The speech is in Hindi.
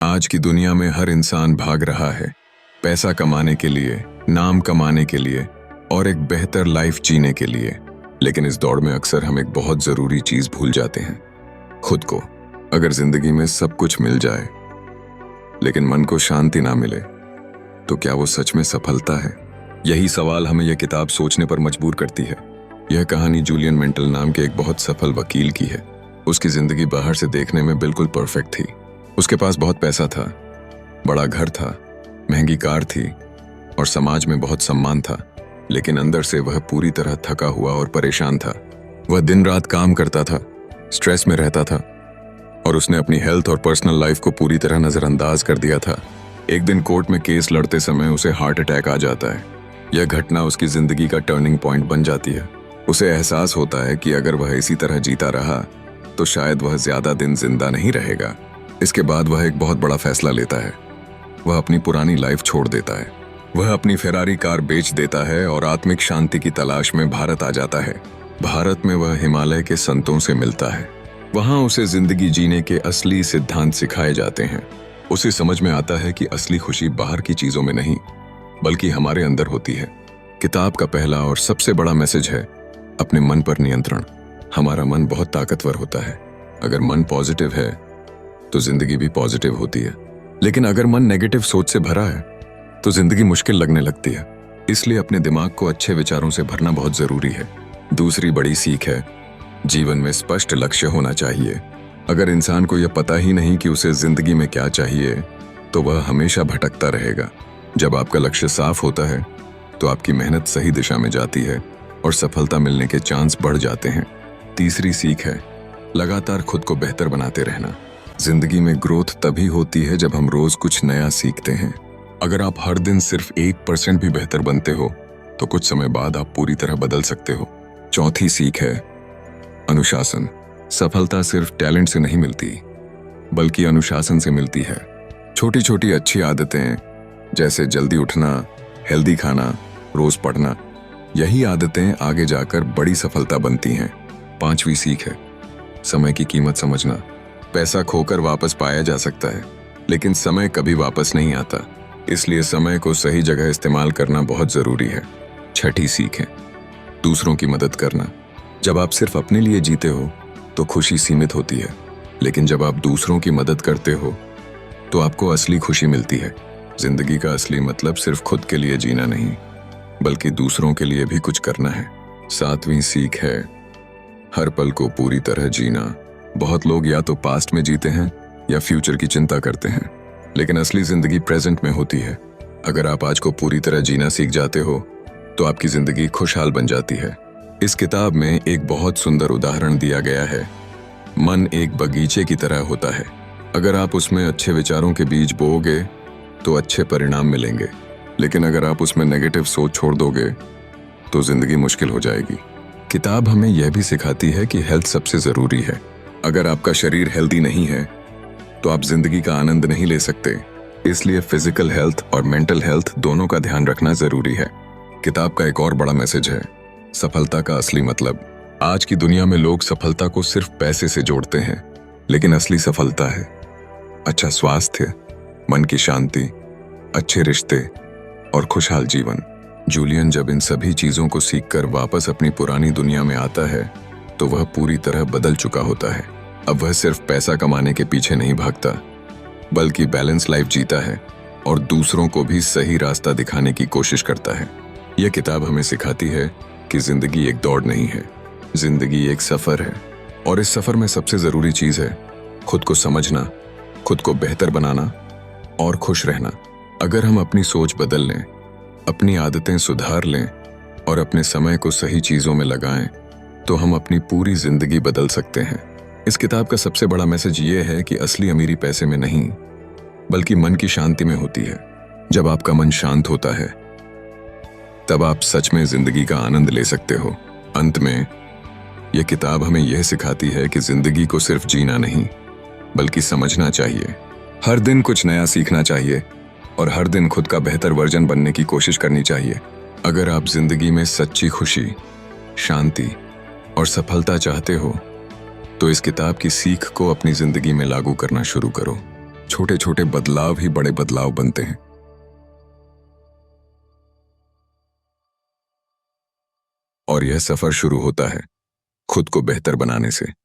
आज की दुनिया में हर इंसान भाग रहा है, पैसा कमाने के लिए, नाम कमाने के लिए और एक बेहतर लाइफ जीने के लिए। लेकिन इस दौड़ में अक्सर हम एक बहुत जरूरी चीज भूल जाते हैं, खुद को। अगर जिंदगी में सब कुछ मिल जाए लेकिन मन को शांति ना मिले तो क्या वो सच में सफलता है? यही सवाल हमें यह किताब सोचने पर मजबूर करती है। यह कहानी जूलियन मेंटल नाम के एक बहुत सफल वकील की है। उसकी जिंदगी बाहर से देखने में बिल्कुल परफेक्ट थी। उसके पास बहुत पैसा था, बड़ा घर था, महंगी कार थी और समाज में बहुत सम्मान था। लेकिन अंदर से वह पूरी तरह थका हुआ और परेशान था। वह दिन रात काम करता था, स्ट्रेस में रहता था और उसने अपनी हेल्थ और पर्सनल लाइफ को पूरी तरह नजरअंदाज कर दिया था। एक दिन कोर्ट में केस लड़ते समय उसे हार्ट अटैक आ जाता है। यह घटना उसकी जिंदगी का टर्निंग पॉइंट बन जाती है। उसे एहसास होता है कि अगर वह इसी तरह जीता रहा तो शायद वह ज्यादा दिन जिंदा नहीं रहेगा। इसके बाद वह एक बहुत बड़ा फैसला लेता है। वह अपनी पुरानी लाइफ छोड़ देता है। वह अपनी फेरारी कार बेच देता है और आत्मिक शांति की तलाश में भारत आ जाता है। भारत में वह हिमालय के संतों से मिलता है। वहां उसे जिंदगी जीने के असली सिद्धांत सिखाए जाते हैं। उसे समझ में आता है कि असली खुशी बाहर की चीजों में नहीं बल्कि हमारे अंदर होती है। किताब का पहला और सबसे बड़ा मैसेज है अपने मन पर नियंत्रण। हमारा मन बहुत ताकतवर होता है। अगर मन पॉजिटिव है तो जिंदगी भी पॉजिटिव होती है। लेकिन अगर मन नेगेटिव सोच से भरा है तो जिंदगी मुश्किल लगने लगती है। इसलिए अपने दिमाग को अच्छे विचारों से भरना बहुत जरूरी है। दूसरी बड़ी सीख है जीवन में स्पष्ट लक्ष्य होना चाहिए। अगर इंसान को यह पता ही नहीं कि उसे जिंदगी में क्या चाहिए तो वह हमेशा भटकता रहेगा। जब आपका लक्ष्य साफ होता है तो आपकी मेहनत सही दिशा में जाती है और सफलता मिलने के चांस बढ़ जाते हैं। तीसरी सीख है लगातार खुद को बेहतर बनाते रहना। जिंदगी में ग्रोथ तभी होती है जब हम रोज कुछ नया सीखते हैं। अगर आप हर दिन सिर्फ 1% भी बेहतर बनते हो तो कुछ समय बाद आप पूरी तरह बदल सकते हो। चौथी सीख है अनुशासन। सफलता सिर्फ टैलेंट से नहीं मिलती बल्कि अनुशासन से मिलती है। छोटी छोटी अच्छी आदतें जैसे जल्दी उठना, हेल्दी खाना, रोज पढ़ना, यही आदतें आगे जाकर बड़ी सफलता बनती हैं। पांचवी सीख है समय की कीमत समझना। पैसा खोकर वापस पाया जा सकता है लेकिन समय कभी वापस नहीं आता। इसलिए समय को सही जगह इस्तेमाल करना बहुत जरूरी है। छठी सीख है दूसरों की मदद करना। जब आप सिर्फ अपने लिए जीते हो तो खुशी सीमित होती है, लेकिन जब आप दूसरों की मदद करते हो तो आपको असली खुशी मिलती है। जिंदगी का असली मतलब सिर्फ खुद के लिए जीना नहीं बल्कि दूसरों के लिए भी कुछ करना है। सातवीं सीख है हर पल को पूरी तरह जीना। बहुत लोग या तो पास्ट में जीते हैं या फ्यूचर की चिंता करते हैं, लेकिन असली जिंदगी प्रेजेंट में होती है। अगर आप आज को पूरी तरह जीना सीख जाते हो तो आपकी जिंदगी खुशहाल बन जाती है। इस किताब में एक बहुत सुंदर उदाहरण दिया गया है। मन एक बगीचे की तरह होता है। अगर आप उसमें अच्छे विचारों के बीज बोओगे तो अच्छे परिणाम मिलेंगे, लेकिन अगर आप उसमें नेगेटिव सोच छोड़ दोगे तो जिंदगी मुश्किल हो जाएगी। किताब हमें यह भी सिखाती है कि हेल्थ सबसे जरूरी है। अगर आपका शरीर हेल्दी नहीं है तो आप जिंदगी का आनंद नहीं ले सकते। इसलिए फिजिकल हेल्थ और मेंटल हेल्थ दोनों का ध्यान रखना जरूरी है। किताब का एक और बड़ा मैसेज है सफलता का असली मतलब। आज की दुनिया में लोग सफलता को सिर्फ पैसे से जोड़ते हैं, लेकिन असली सफलता है अच्छा स्वास्थ्य, मन की शांति, अच्छे रिश्ते और खुशहाल जीवन। जूलियन जब इन सभी चीजों को सीखकर वापस अपनी पुरानी दुनिया में आता है तो वह पूरी तरह बदल चुका होता है। अब वह सिर्फ पैसा कमाने के पीछे नहीं भागता बल्कि बैलेंस लाइफ जीता है और दूसरों को भी सही रास्ता दिखाने की कोशिश करता है। यह किताब हमें सिखाती है कि जिंदगी एक दौड़ नहीं है, जिंदगी एक सफर है और इस सफर में सबसे जरूरी चीज है खुद को समझना, खुद को बेहतर बनाना और खुश रहना। अगर हम अपनी सोच बदल लें, अपनी आदतें सुधार लें और अपने समय को सही चीजों में लगाएं तो हम अपनी पूरी जिंदगी बदल सकते हैं। इस किताब का सबसे बड़ा मैसेज ये है कि असली अमीरी पैसे में नहीं बल्कि मन की शांति में होती है। जब आपका मन शांत होता है तब आप सच में जिंदगी का आनंद ले सकते हो। अंत में यह किताब हमें यह सिखाती है कि जिंदगी को सिर्फ जीना नहीं बल्कि समझना चाहिए। हर दिन कुछ नया सीखना चाहिए और हर दिन खुद का बेहतर वर्जन बनने की कोशिश करनी चाहिए। अगर आप जिंदगी में सच्ची खुशी, शांति और सफलता चाहते हो तो इस किताब की सीख को अपनी जिंदगी में लागू करना शुरू करो। छोटे छोटे बदलाव ही बड़े बदलाव बनते हैं। और यह सफर शुरू होता है खुद को बेहतर बनाने से।